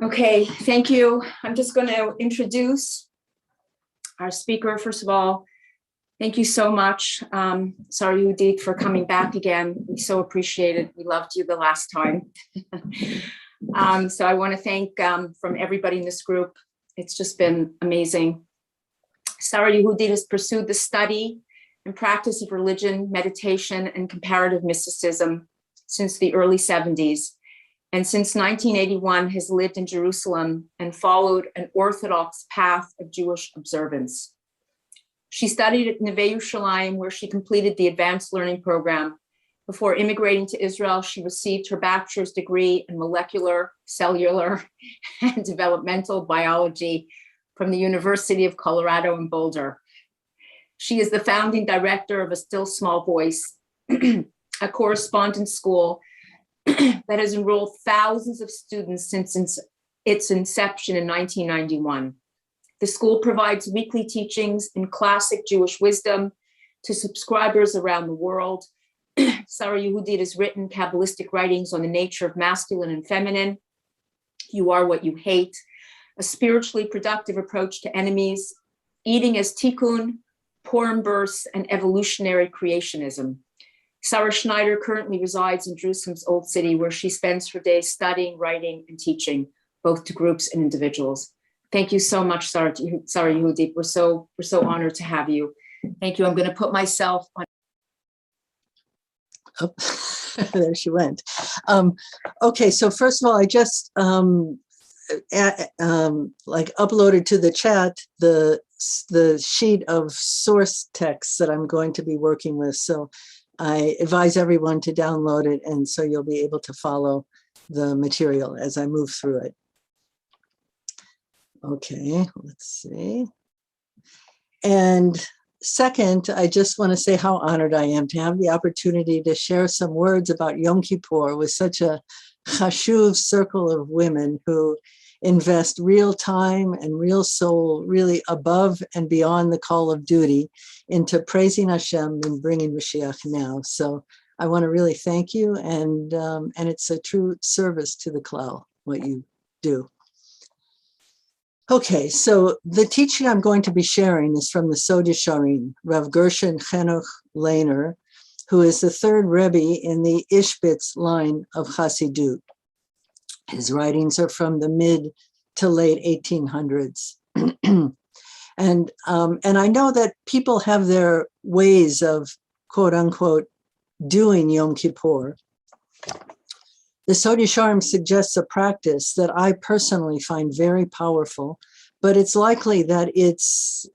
Okay, thank you. I'm just going to introduce our speaker. First of all, thank you so much, Sarah Yehudit, for coming back again. We so appreciate it. We loved you the last time. So I want to thank from everybody in this group. It's just been amazing. Sarah Yehudit has pursued the study and practice of religion, meditation, and comparative mysticism since the early 70s. And since 1981 has lived in Jerusalem and followed an Orthodox path of Jewish observance. She studied at Neve Yerushalayim, where she completed the advanced learning program. Before immigrating to Israel, she received her bachelor's degree in molecular, cellular, and developmental biology from the University of Colorado in Boulder. She is the founding director of A Still Small Voice, a correspondence school that has enrolled thousands of students since its inception in 1991. The school provides weekly teachings in classic Jewish wisdom to subscribers around the world. Sarah Yehudit has written Kabbalistic writings on the nature of masculine and feminine, You Are What You Hate, a spiritually productive approach to enemies, eating as tikkun, Purim bursts, and evolutionary creationism. Sarah Schneider currently resides in Jerusalem's Old City, where she spends her days studying, writing, and teaching, both to groups and individuals. Thank you so much, Sarah Yehudit. We're so honored to have you. Thank you. I'm going to put myself on. Oh, there she went. Okay, so first of all, I just uploaded to the chat the sheet of source texts that I'm going to be working with. So I advise everyone to download it, and so you'll be able to follow the material as I move through it. Okay, let's see. And second, I just want to say how honored I am to have the opportunity to share some words about Yom Kippur with such a chashuv circle of women who invest real time and real soul really above and beyond the call of duty into praising Hashem and bringing Mashiach now. So I want to really thank you, and it's a true service to the klal, what you do. Okay, so the teaching I'm going to be sharing is from the Sod Yesharim, Rav Gershon Chenoch Lehner, who is the third Rebbe in the Ishbitz line of Chassidut. His writings are from the mid to late 1800s. And I know that people have their ways of, quote unquote, doing Yom Kippur. The Sod Yesharim suggests a practice that I personally find very powerful, but it's likely that it's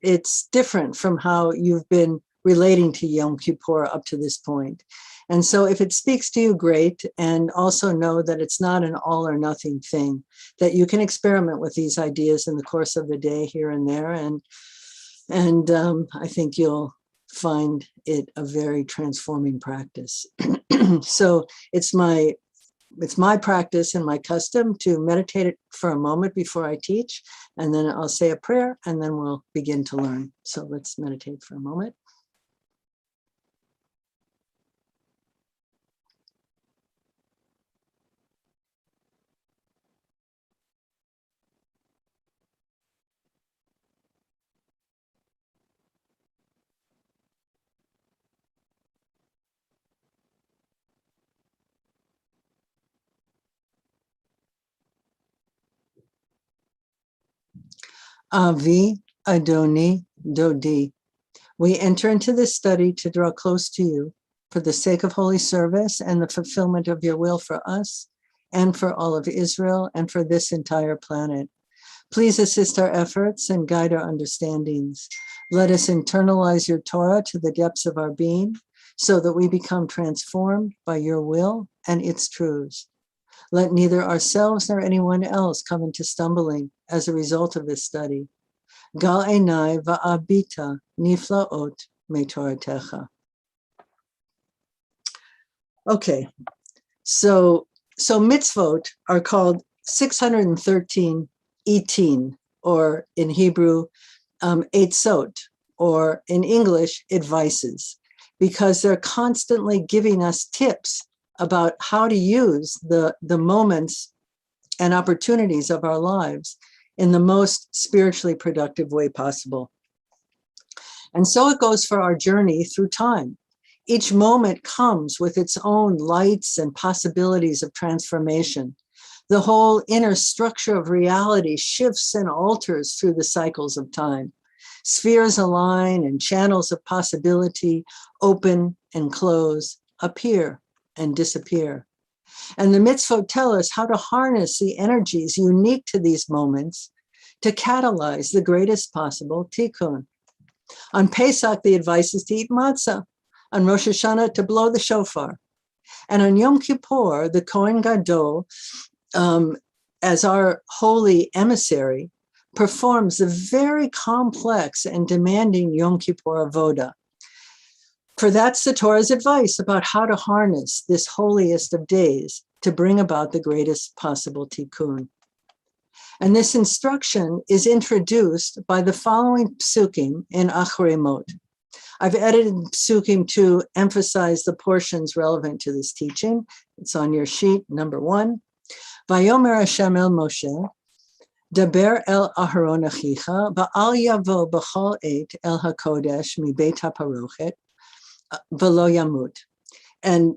different from how you've been relating to Yom Kippur up to this point. And so if it speaks to you, great. And also know that it's not an all or nothing thing, that you can experiment with these ideas in the course of the day here and there. And I think you'll find it a very transforming practice. So it's my practice and my custom to meditate it for a moment before I teach, and then I'll say a prayer, and then we'll begin to learn. So let's meditate for a moment. Avi, Adoni, Dodi. We enter into this study to draw close to you for the sake of holy service and the fulfillment of your will for us and for all of Israel and for this entire planet. Please assist our efforts and guide our understandings. Let us internalize your Torah to the depths of our being so that we become transformed by your will and its truths. Let neither ourselves nor anyone else come into stumbling as a result of this study. Gal einai va'abita niflaot meToratecha. Okay, so mitzvot are called 613 etin, or in Hebrew, etzot, or in English, advices, because they're constantly giving us tips about how to use the moments and opportunities of our lives in the most spiritually productive way possible. And so it goes for our journey through time. Each moment comes with its own lights and possibilities of transformation. The whole inner structure of reality shifts and alters through the cycles of time. Spheres align and channels of possibility open and close, appear and disappear. And the mitzvot tell us how to harness the energies unique to these moments to catalyze the greatest possible tikkun. On Pesach, the advice is to eat matzah. On Rosh Hashanah, to blow the shofar. And on Yom Kippur, the Kohen Gadol, as our holy emissary, performs the very complex and demanding Yom Kippur avoda. For that's the Torah's advice about how to harness this holiest of days to bring about the greatest possible tikkun. And this instruction is introduced by the following psukim in Achrei Mot. I've edited psukim to emphasize the portions relevant to this teaching. It's on your sheet, number 1. Vayomer Hashem el Moshe, Daber el Aharon achicha, Ba'al yavo b'chol et el hakodesh mi beit haparochet, v'lo yamut. And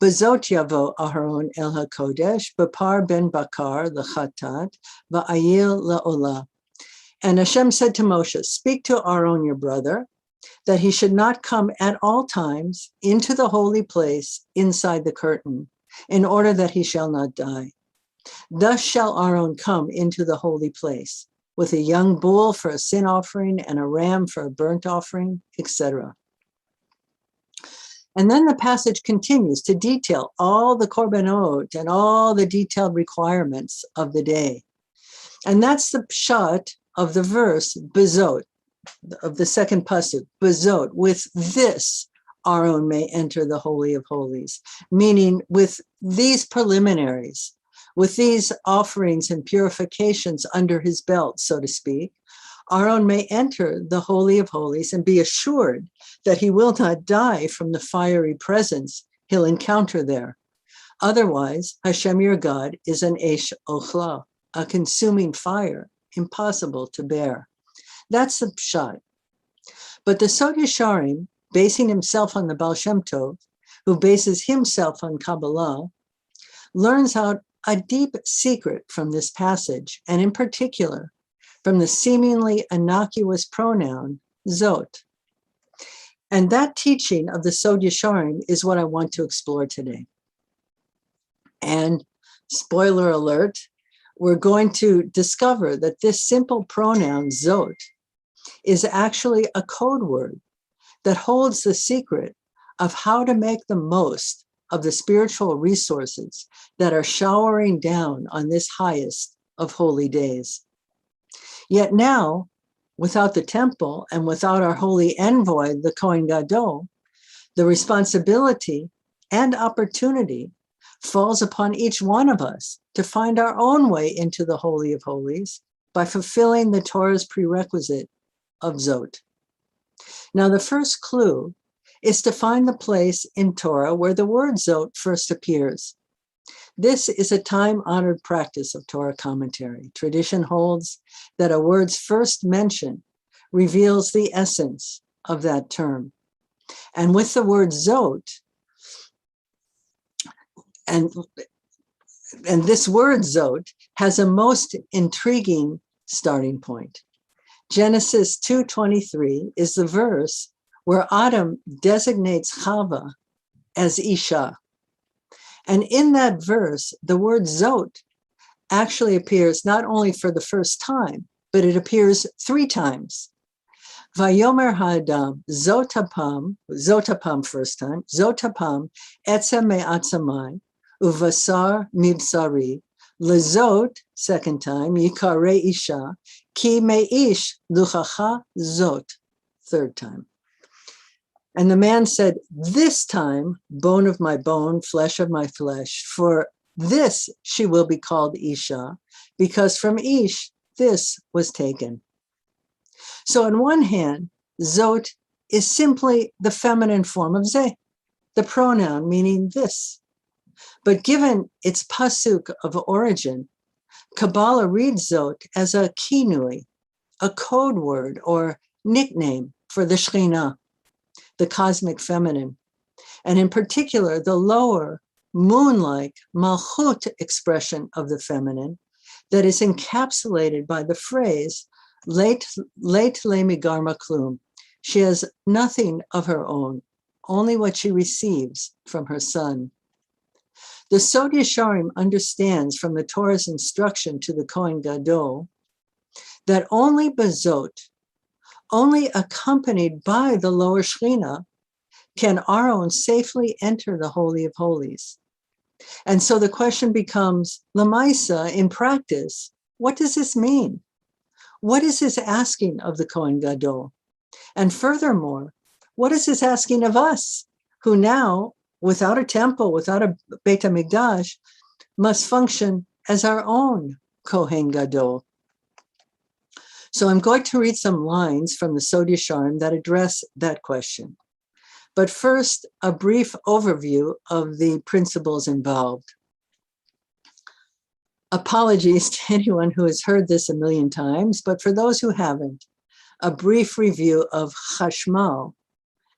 Bezot yavo Aharon el hakodesh, B'par ben bakar l'chatat, Va'ayil la'olah. And Hashem said to Moshe, speak to Aaron your brother, that he should not come at all times into the holy place inside the curtain, in order that he shall not die. Thus shall Aaron come into the holy place, with a young bull for a sin offering and a ram for a burnt offering, etc. And then the passage continues to detail all the korbanot and all the detailed requirements of the day. And that's the pshat of the verse, bezot, of the second pasuk, bezot, with this Aaron may enter the Holy of Holies, meaning with these preliminaries, with these offerings and purifications under his belt, so to speak, Aaron may enter the Holy of Holies and be assured that he will not die from the fiery presence he'll encounter there. Otherwise, Hashem your God is an Eish Ochla, a consuming fire, impossible to bear. That's the pshat. But the Sod Yesharim, basing himself on the Baal Shem Tov, who bases himself on Kabbalah, learns out a deep secret from this passage, and in particular, from the seemingly innocuous pronoun, zot. And that teaching of the Sod Yesharim is what I want to explore today. And spoiler alert, we're going to discover that this simple pronoun, zot, is actually a code word that holds the secret of how to make the most of the spiritual resources that are showering down on this highest of holy days. Yet now, without the temple and without our holy envoy, the Kohen Gadol, the responsibility and opportunity falls upon each one of us to find our own way into the Holy of Holies by fulfilling the Torah's prerequisite of Zot. Now, the first clue is to find the place in Torah where the word Zot first appears. This is a time-honored practice of Torah commentary. Tradition holds that a word's first mention reveals the essence of that term. And with the word Zot, and this word Zot has a most intriguing starting point. Genesis 2:23 is the verse where Adam designates Chava as Isha. And in that verse, the word Zot actually appears not only for the first time, but it appears 3 times. Vayomer ha'adam, zotapam first time, zotapam, etzem me'atzamai, uvasar mibsari, lezot, second time, yikare isha, ki me'ish luchacha zot, third time. And the man said, this time, bone of my bone, flesh of my flesh, for this she will be called Isha, because from Ish, this was taken. So on one hand, Zot is simply the feminine form of Zeh, the pronoun meaning this. But given its pasuk of origin, Kabbalah reads Zot as a kinui, a code word or nickname for the Shekhinah, the cosmic feminine, and in particular, the lower moon-like malchut expression of the feminine that is encapsulated by the phrase, late lemigarma klum. She has nothing of her own, only what she receives from her son. The Sod Yesharim understands from the Torah's instruction to the Kohen Gadol that only bezot, only accompanied by the lower Shekhinah, can Aaron safely enter the Holy of Holies. And so the question becomes, Lamaisa, in practice, what does this mean? What is this asking of the Kohen Gadol? And furthermore, what is this asking of us, who now, without a temple, without a Beit HaMikdash, must function as our own Kohen Gadol? So I'm going to read some lines from the Sod Yesharim that address that question. But first, a brief overview of the principles involved. Apologies to anyone who has heard this a million times, but for those who haven't, a brief review of Hashmal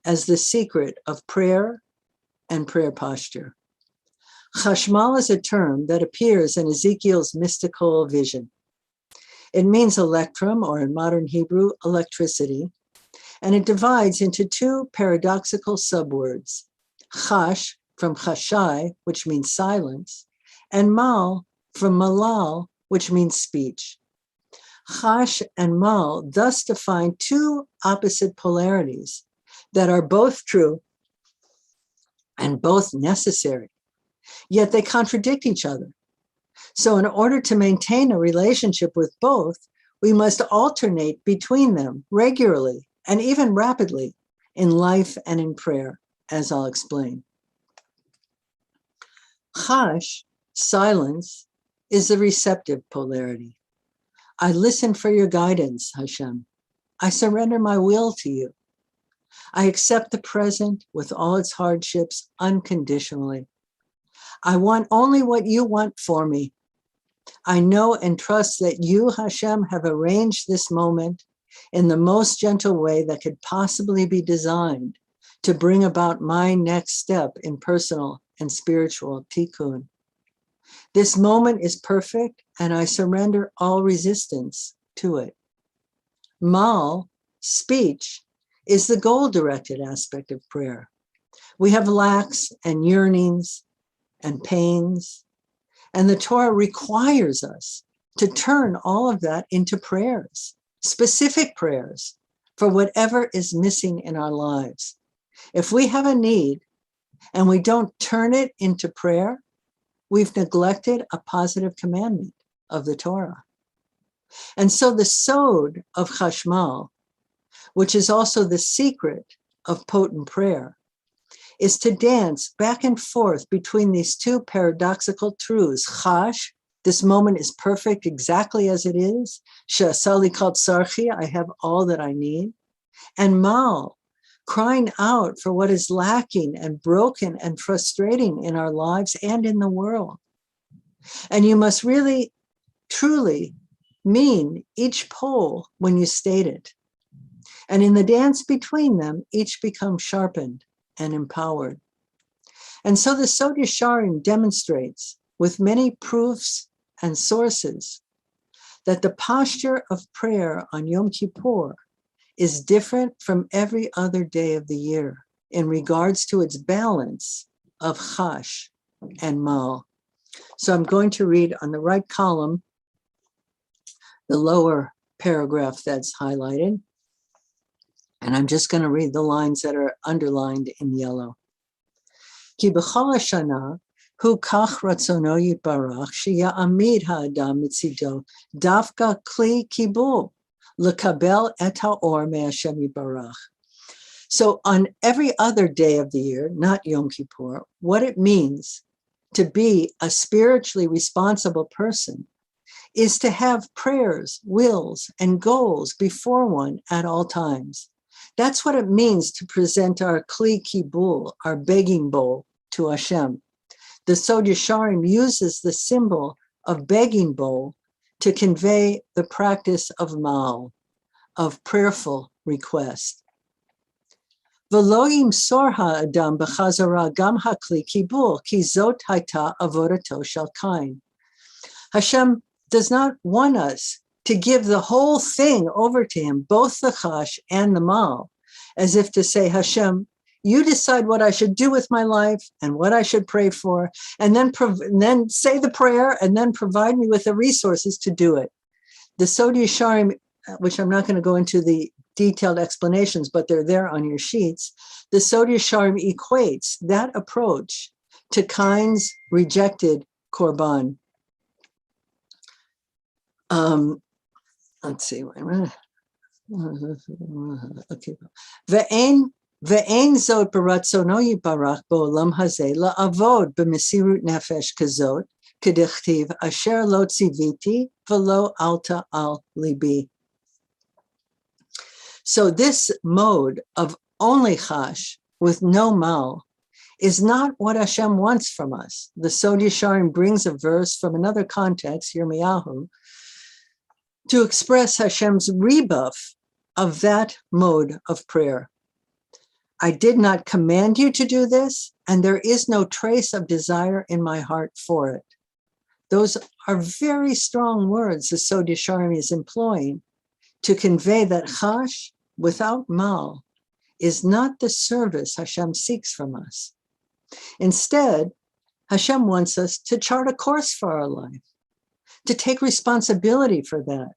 as the secret of prayer and prayer posture. Hashmal is a term that appears in Ezekiel's mystical vision. It means electrum, or in modern Hebrew, electricity, and it divides into two paradoxical subwords, chash from chashai, which means silence, and mal from malal, which means speech. Chash and mal thus define two opposite polarities that are both true and both necessary, yet they contradict each other. So in order to maintain a relationship with both, we must alternate between them regularly and even rapidly in life and in prayer, as I'll explain. Chash, silence, is the receptive polarity. I listen for your guidance, Hashem. I surrender my will to you. I accept the present with all its hardships unconditionally. I want only what you want for me. I know and trust that you, Hashem, have arranged this moment in the most gentle way that could possibly be designed to bring about my next step in personal and spiritual tikkun. This moment is perfect, and I surrender all resistance to it. Mal, speech, is the goal-directed aspect of prayer. We have lacks and yearnings and pains, and the Torah requires us to turn all of that into prayers, specific prayers for whatever is missing in our lives. If we have a need and we don't turn it into prayer, we've neglected a positive commandment of the Torah. And so the sod of Hashmal, which is also the secret of potent prayer, is to dance back and forth between these two paradoxical truths. Chash, this moment is perfect exactly as it is. She'asali kol tzarchi, I have all that I need. And mal, crying out for what is lacking and broken and frustrating in our lives and in the world. And you must really, truly mean each pole when you state it. And in the dance between them, each becomes sharpened and empowered. And so the Sod Yesharim demonstrates with many proofs and sources that the posture of prayer on Yom Kippur is different from every other day of the year in regards to its balance of chash and mal. So I'm going to read on the right column, the lower paragraph that's highlighted. And I'm just going to read the lines that are underlined in yellow. Ki b'chol hashana hu kach ratzono yitbarach sheya'amid ha'adam mitzido dafka kli kibul lekabel et ha'or me'Hashem yitbarach. So on every other day of the year, not Yom Kippur, what it means to be a spiritually responsible person is to have prayers, wills, and goals before one at all times. That's what it means to present our kli kibul, our begging bowl, to Hashem. The Sod Yesharim uses the symbol of begging bowl to convey the practice of mal, of prayerful request. V'lo yimsor ha'adam b'chazara gam ha'kli kibul, ki zot haita avodato shel Kain. Hashem does not want us to give the whole thing over to him, both the chash and the mal, as if to say, Hashem, you decide what I should do with my life and what I should pray for, and then say the prayer and then provide me with the resources to do it. The Sod Yesharim, which I'm not going to go into the detailed explanations, but they're there on your sheets. The Sod Yesharim equates that approach to Kain's rejected korban. Let's see. Okay. Ve'ein zot beratzono yibarach bo'olam hazeh la'avod b'mesirut nefesh kazot k'dechtiv asher lo tziviti v'lo alta al libi. So this mode of only chash with no mal is not what Hashem wants from us. The Sod Yesharim brings a verse from another context, Yirmiyahu, to express Hashem's rebuff of that mode of prayer. I did not command you to do this, and there is no trace of desire in my heart for it. Those are very strong words the Sod Yesharim is employing to convey that chash without mal is not the service Hashem seeks from us. Instead, Hashem wants us to chart a course for our life, to take responsibility for that.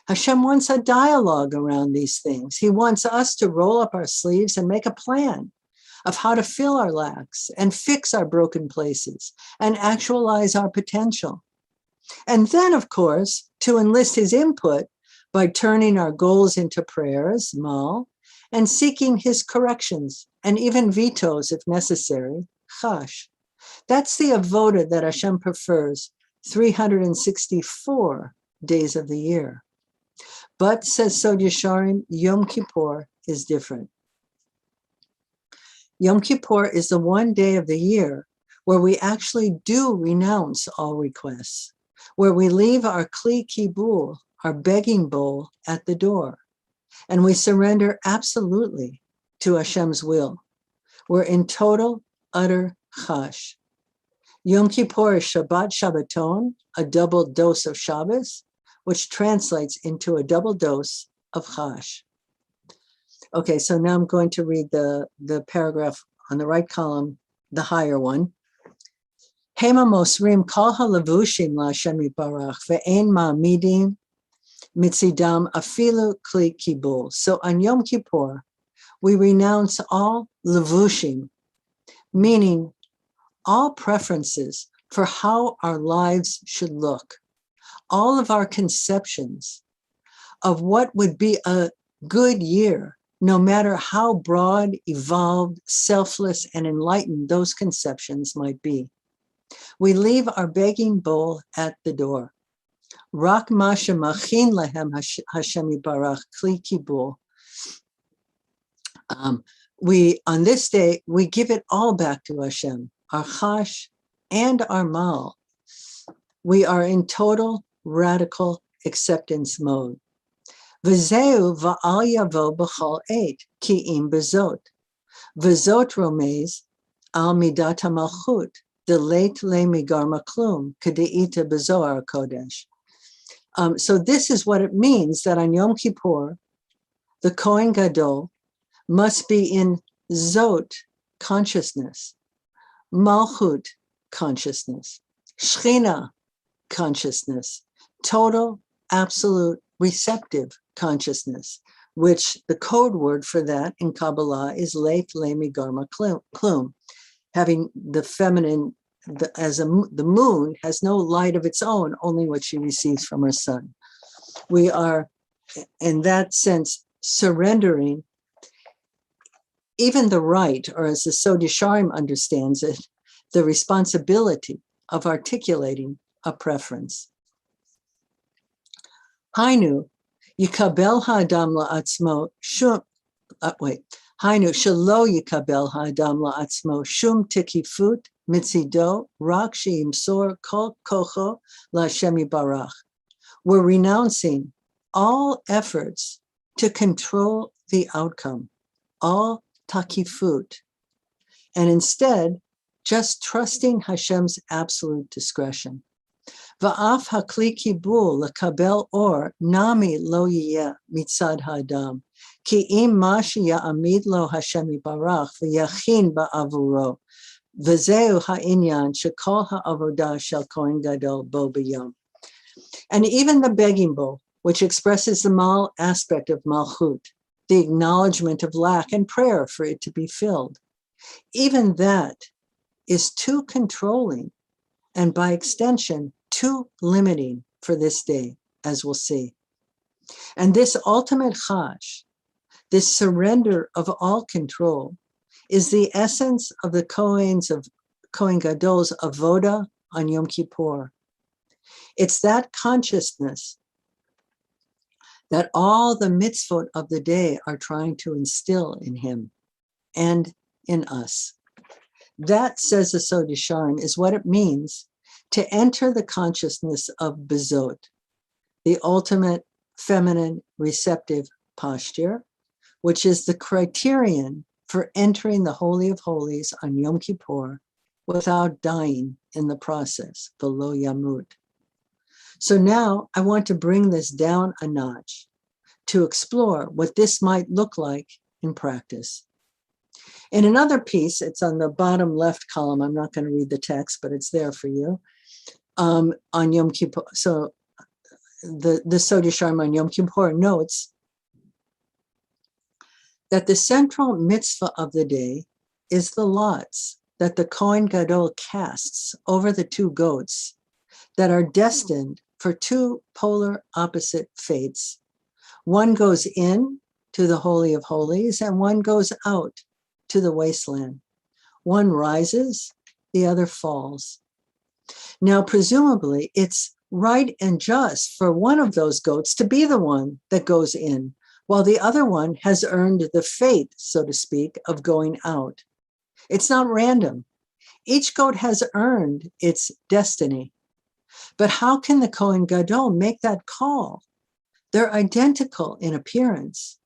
Hashem wants a dialogue around these things. He wants us to roll up our sleeves and make a plan of how to fill our lacks and fix our broken places and actualize our potential. And then, of course, to enlist his input by turning our goals into prayers, mal, and seeking his corrections and even vetoes if necessary, chash. That's the avoda that Hashem prefers 364 days of the year. But, says Sod Yesharim, Yom Kippur is different. Yom Kippur is the one day of the year where we actually do renounce all requests, where we leave our kli kibul, our begging bowl, at the door, and we surrender absolutely to Hashem's will. We're in total, utter chash. Yom Kippur is Shabbat Shabbaton, a double dose of Shabbos, which translates into a double dose of chash. Okay, so now I'm going to read the paragraph on the right column, the higher one. Hema mosrim kol halavushim la'Hashem yitbarach ve'ein ma'amidim mitzidam afilu kli kibul. So on Yom Kippur, we renounce all levushim, meaning all preferences for how our lives should look, all of our conceptions of what would be a good year, no matter how broad, evolved, selfless, and enlightened those conceptions might be. We leave our begging bowl at the door. Rak ma shemachin lehem Hashem yibarach kli kibul. On this day, we give it all back to Hashem, our chash and our mal. We are in total radical acceptance mode. V'zeu va'al yavo b'chol eit ki im bezot. V'zot romez al midat ha'malchut deleit le migarma klum k'de'ita b'zohar kodesh. So this is what it means that on Yom Kippur, the Kohen Gadol must be in Zot consciousness, Malchut consciousness, Shechina consciousness, total, absolute, receptive consciousness, which the code word for that in Kabbalah is Leit Lemi Garma Klum, having the feminine, the moon has no light of its own, only what she receives from her sun. We are, in that sense, surrendering even the right, or as the Sod Yesharim understands it, the responsibility of articulating a preference. Hainu, yikabel ha'adam la'atzmo shum, Hainu, shelo yikabel ha'adam la'atzmo shum tikifut mitzido rak she'imsor kol kocho la'Hashem Yitbarach. We're renouncing all efforts to control the outcome, all takifut, and instead just trusting Hashem's absolute discretion. Va'af hakli kibul lekabel or nami lo yiyeh mitzad ha'adam, ki im ma sheya'amid lo Hashem Yitbarach v'yachin ba'avuro, v'zeu ha'inyan shekol ha'avodah shel Kohen Gadol bo b'yom. And even the begging bowl, which expresses the mal aspect of malchut, the acknowledgement of lack and prayer for it to be filled, even that is too controlling and by extension too limiting for this day, as we'll see. And this ultimate chash, this surrender of all control, is the essence of the Kohen Gadol's avoda on Yom Kippur. It's that consciousness that all the mitzvot of the day are trying to instill in him and in us. That, says the Sod Yesharim, is what it means to enter the consciousness of bezot, the ultimate feminine receptive posture, which is the criterion for entering the Holy of Holies on Yom Kippur without dying in the process, v'lo yamut. So now I want to bring this down a notch to explore what this might look like in practice. In another piece, it's on the bottom left column. I'm not going to read the text, but it's there for you. On Yom Kippur, so the Sod Yesharim on Yom Kippur notes that the central mitzvah of the day is the lots that the Kohen Gadol casts over the two goats that are destined for two polar opposite fates. One goes in to the Holy of Holies and one goes out to the wasteland. One rises, the other falls. Now, presumably, it's right and just for one of those goats to be the one that goes in, while the other one has earned the fate, so to speak, of going out. It's not random. Each goat has earned its destiny. But how can the Kohen Gadol make that call? They're identical in appearance.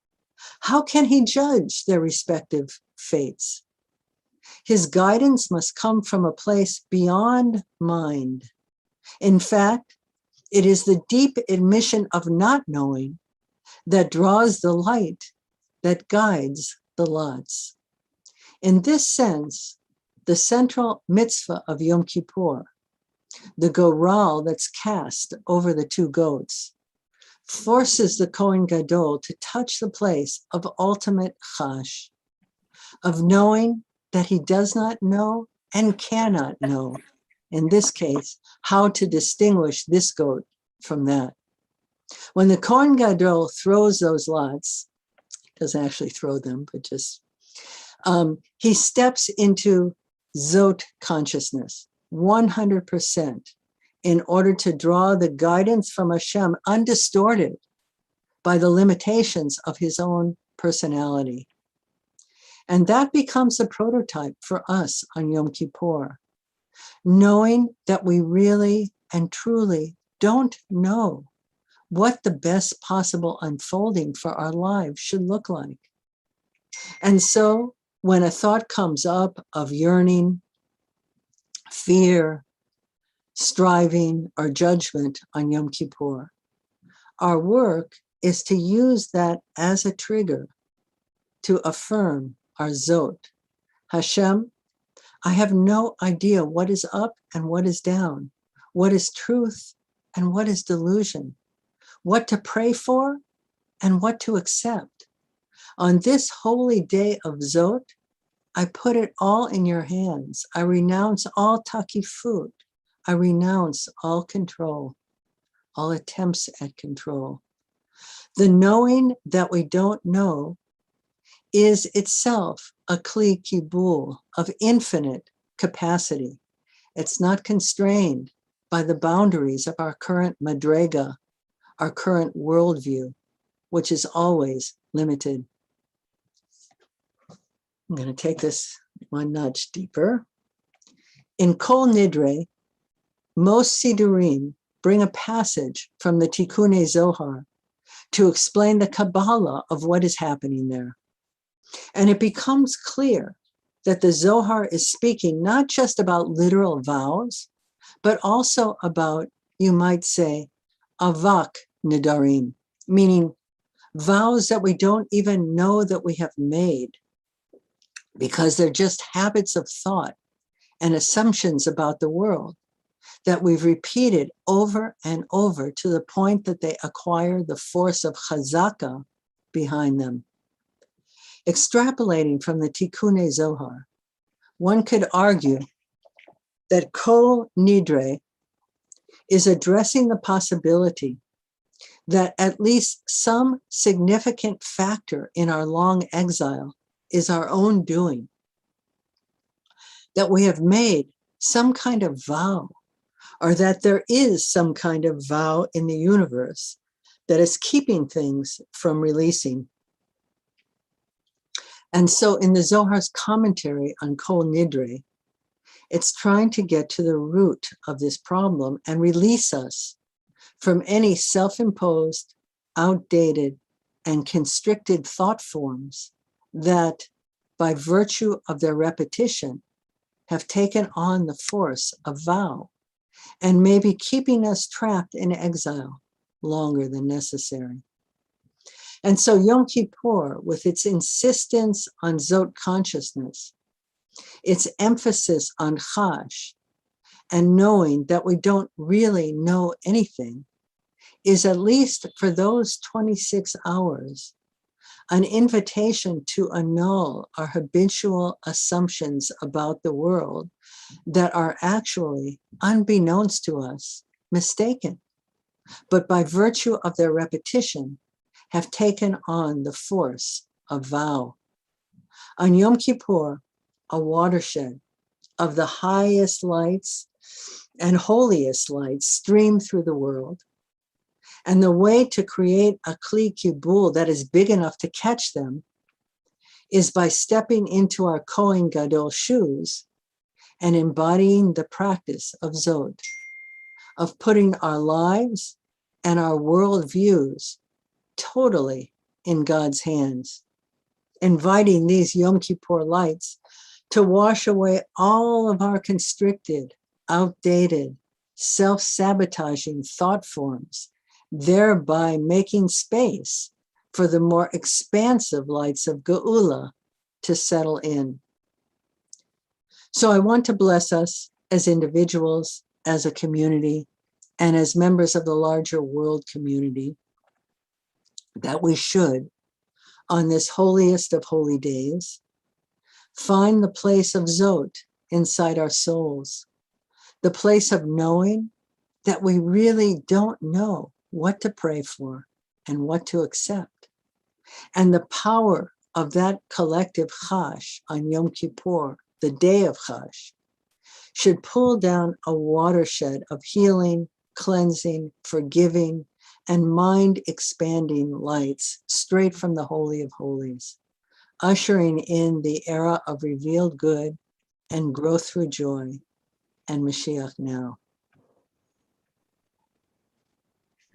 How can he judge their respective fates? His guidance must come from a place beyond mind. In fact, it is the deep admission of not knowing that draws the light that guides the lots. In this sense, the central mitzvah of Yom Kippur, the goral that's cast over the two goats, forces the Kohen Gadol to touch the place of ultimate chash, of knowing that he does not know and cannot know, in this case, how to distinguish this goat from that. When the Kohen Gadol throws those lots, doesn't actually throw them, but just, he steps into Zot consciousness, 100%, in order to draw the guidance from Hashem undistorted by the limitations of his own personality. And that becomes a prototype for us on Yom Kippur, knowing that we really and truly don't know what the best possible unfolding for our lives should look like. And so when a thought comes up of yearning, fear, striving, or judgment on Yom Kippur, our work is to use that as a trigger to affirm our Zot. Hashem, I have no idea what is up and what is down, what is truth and what is delusion, what to pray for and what to accept. On this holy day of Zot, I put it all in your hands. I renounce all takifut. I renounce all control, all attempts at control. The knowing that we don't know is itself a kli kibul of infinite capacity. It's not constrained by the boundaries of our current madrega, our current worldview, which is always limited. I'm going to take this one notch deeper. In Kol Nidre, most Sidurim bring a passage from the Tikkun Zohar to explain the Kabbalah of what is happening there. And it becomes clear that the Zohar is speaking not just about literal vows, but also about, you might say, avak nidarim, meaning vows that we don't even know that we have made because they're just habits of thought and assumptions about the world that we've repeated over and over to the point that they acquire the force of chazaka behind them. Extrapolating from the Tikkun Zohar, one could argue that Kol Nidre is addressing the possibility that at least some significant factor in our long exile is our own doing, that we have made some kind of vow, or that there is some kind of vow in the universe that is keeping things from releasing. And so in the Zohar's commentary on Kol Nidre, it's trying to get to the root of this problem and release us from any self-imposed, outdated, and constricted thought forms that, by virtue of their repetition, have taken on the force of vow and may be keeping us trapped in exile longer than necessary. And so Yom Kippur, with its insistence on Zot consciousness, its emphasis on Chash, and knowing that we don't really know anything, is at least for those 26 hours, an invitation to annul our habitual assumptions about the world that are actually, unbeknownst to us, mistaken, but by virtue of their repetition, have taken on the force of vow. On Yom Kippur, a watershed of the highest lights and holiest lights stream through the world. And the way to create a Kli Kibul that is big enough to catch them is by stepping into our Kohen Gadol shoes and embodying the practice of Zod, of putting our lives and our worldviews totally in God's hands, inviting these Yom Kippur lights to wash away all of our constricted, outdated, self-sabotaging thought forms, thereby making space for the more expansive lights of Geula to settle in. So I want to bless us as individuals, as a community, and as members of the larger world community, that we should, on this holiest of holy days, find the place of Zot inside our souls, the place of knowing that we really don't know what to pray for and what to accept. And the power of that collective Chash on Yom Kippur, the day of Chash, should pull down a watershed of healing, cleansing, forgiving, and mind-expanding lights straight from the Holy of Holies, ushering in the era of revealed good and growth through joy and Mashiach now.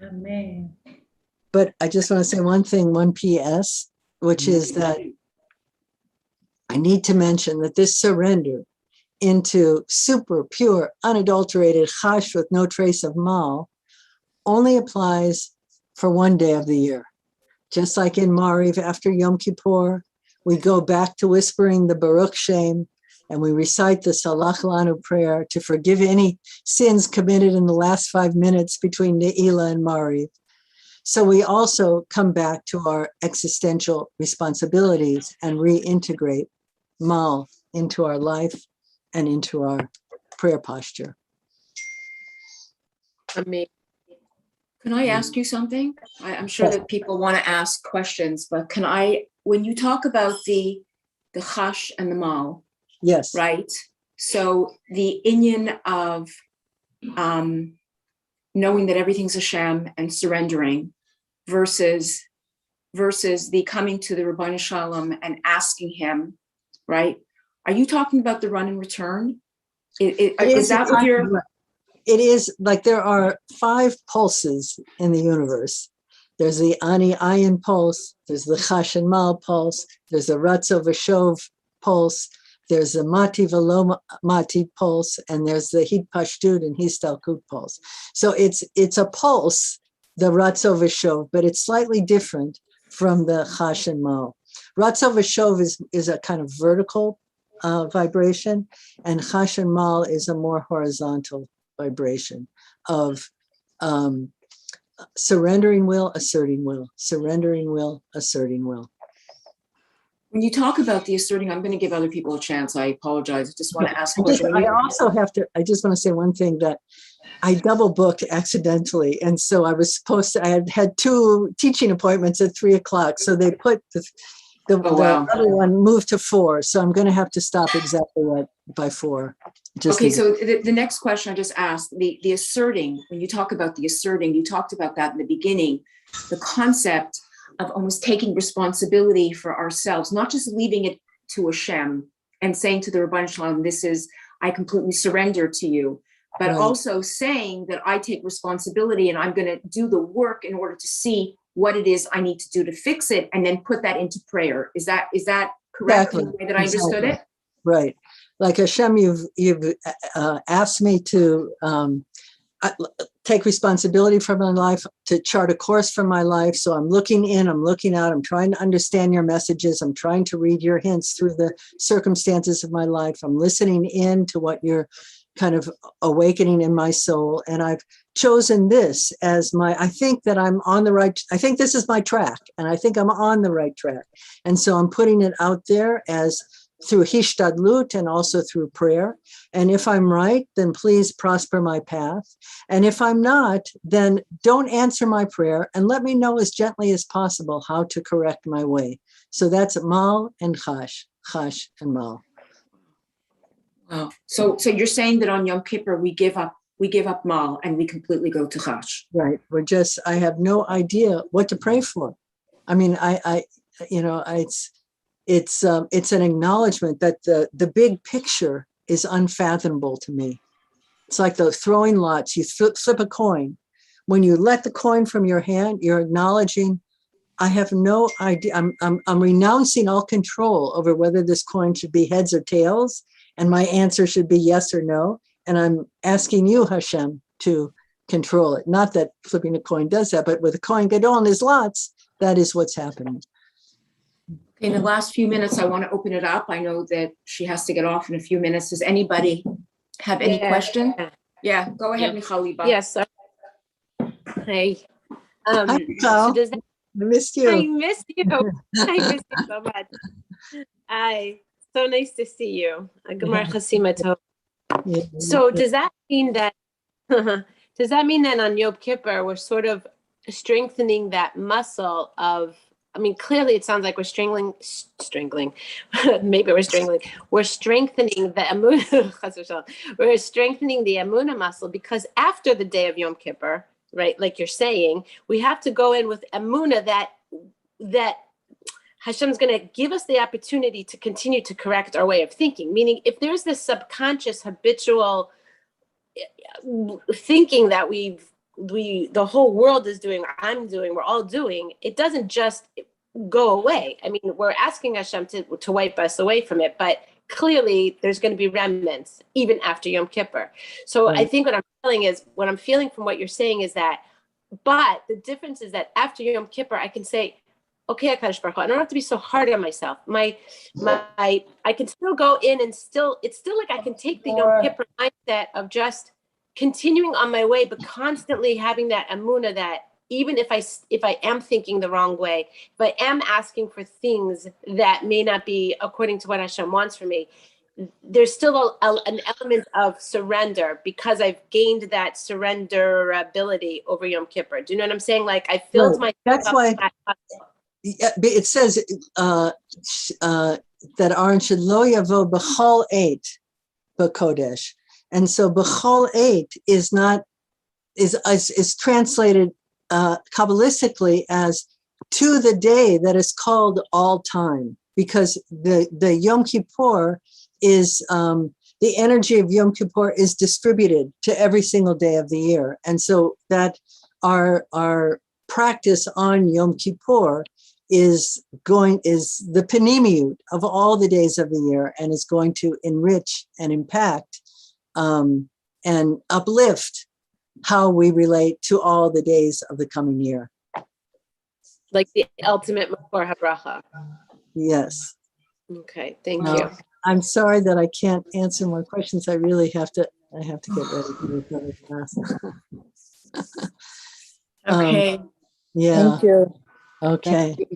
Amen. But I just want to say one thing, one PS, which is that I need to mention that this surrender into super pure, unadulterated Chash with no trace of Mal only applies for one day of the year. Just like in Mariv after Yom Kippur, we go back to whispering the Baruch Shem and we recite the Salach Lanu prayer to forgive any sins committed in the last 5 minutes between Ne'ilah and Mariv. So we also come back to our existential responsibilities and reintegrate Mal into our life and into our prayer posture. Amen. Can I ask you something? I'm sure that people want to ask questions, but can I, when you talk about the Chash and the Mal, Yes. right? So the inyan of knowing that everything's Hashem and surrendering versus the coming to the Ribono Shel Olam and asking him, right? Are you talking about the run and return? Is that what you're? It is like there are 5 pulses in the universe. There's the Ani Ayin pulse, there's the Chash and Mal pulse, there's the Ratzo Vashov pulse, there's the Mati Velo Mati pulse, and there's the Hid Pashtut and Histalkut pulse. So it's a pulse, the Ratzo Vashov, but it's slightly different from the Chash and Mal. Ratzo Vashov is a kind of vertical vibration, and Chash and Mal is a more horizontal vibration of surrendering will, asserting will, surrendering will, asserting will. When you talk about the asserting, I'm going to give other people a chance. I apologize. I just want to ask a question. I just want to say one thing, that I double booked accidentally. And so I was I had 2 teaching appointments at 3:00. So they put the other one moved to 4. So I'm going to have to stop exactly by 4. Okay, so the next question I just asked, the asserting, when you talk about the asserting, you talked about that in the beginning, the concept of almost taking responsibility for ourselves, not just leaving it to Hashem and saying to the Rabban Shalom, this is, I completely surrender to you, but also saying that I take responsibility and I'm going to do the work in order to see what it is I need to do to fix it, and then put that into prayer. Is that correct in the way that I understood it? Right. Like Hashem, you've asked me to take responsibility for my life, to chart a course for my life. So I'm looking in, I'm looking out, I'm trying to understand your messages. I'm trying to read your hints through the circumstances of my life. I'm listening in to what you're kind of awakening in my soul. And I've chosen this as I think this is my track, and I think I'm on the right track. And so I'm putting it out there as through hishtadlut and also through prayer. And if I'm right, then please prosper my path. And if I'm not, then don't answer my prayer and let me know as gently as possible how to correct my way. So that's Mal and Chash and Mal. Wow. So you're saying that on Yom Kippur we give up Mal and we completely go to Chash. Right. I have no idea what to pray for. I mean, it's an acknowledgement that the big picture is unfathomable to me. It's like the throwing lots. You flip a coin. When you let the coin from your hand, you're acknowledging, I have no idea. I'm renouncing all control over whether this coin should be heads or tails, and my answer should be yes or no. And I'm asking you, Hashem, to control it. Not that flipping a coin does that, but with a coin gadol, there's lots. That is what's happening. In the last few minutes, I want to open it up. I know that she has to get off in a few minutes. Does anybody have any question? Yeah, go ahead, Michaliba. Yes. Hey. Hi, so does that, I missed you. I missed you. I missed you so much. So nice to see you. Gemar Chasima Tov. So does that mean that on Yom Kippur we're sort of strengthening that muscle of, I mean, clearly it sounds like we're strangling, maybe we're strangling. We're strengthening the emunah, we're strengthening the emunah muscle, because after the day of Yom Kippur, right, like you're saying, we have to go in with emunah that Hashem's going to give us the opportunity to continue to correct our way of thinking. Meaning, if there's this subconscious, habitual thinking that the whole world is doing, I'm doing, we're all doing, it doesn't just go away. I mean, we're asking Hashem to wipe us away from it, but clearly there's going to be remnants even after Yom Kippur. So I think what I'm feeling from what you're saying is that, but the difference is that after Yom Kippur, I can say, okay, HaKadosh Baruch Hu, I don't have to be so hard on myself. I can still go in and it's still like I can take the Yom Kippur mindset of just continuing on my way, but constantly having that emunah that even if I am thinking the wrong way, if I am asking for things that may not be according to what Hashem wants for me, there's still an element of surrender, because I've gained that surrender ability over Yom Kippur. Do you know what I'm saying? Like I filled my. That's why it says that Aaron should lo yavo b'chol eit b'kodesh. And so b'chol eit is translated Kabbalistically as to the day that is called all time, because the Yom Kippur is the energy of Yom Kippur is distributed to every single day of the year. And so that our practice on Yom Kippur is the panemiut of all the days of the year, and is going to enrich and impact and uplift how we relate to all the days of the coming year. Like the ultimate Makor HaBracha. Yes. Okay, thank Now, you. I'm sorry that I can't answer more questions. I really have to get ready for this other class. Okay. Yeah. Thank you. Okay. Thank you.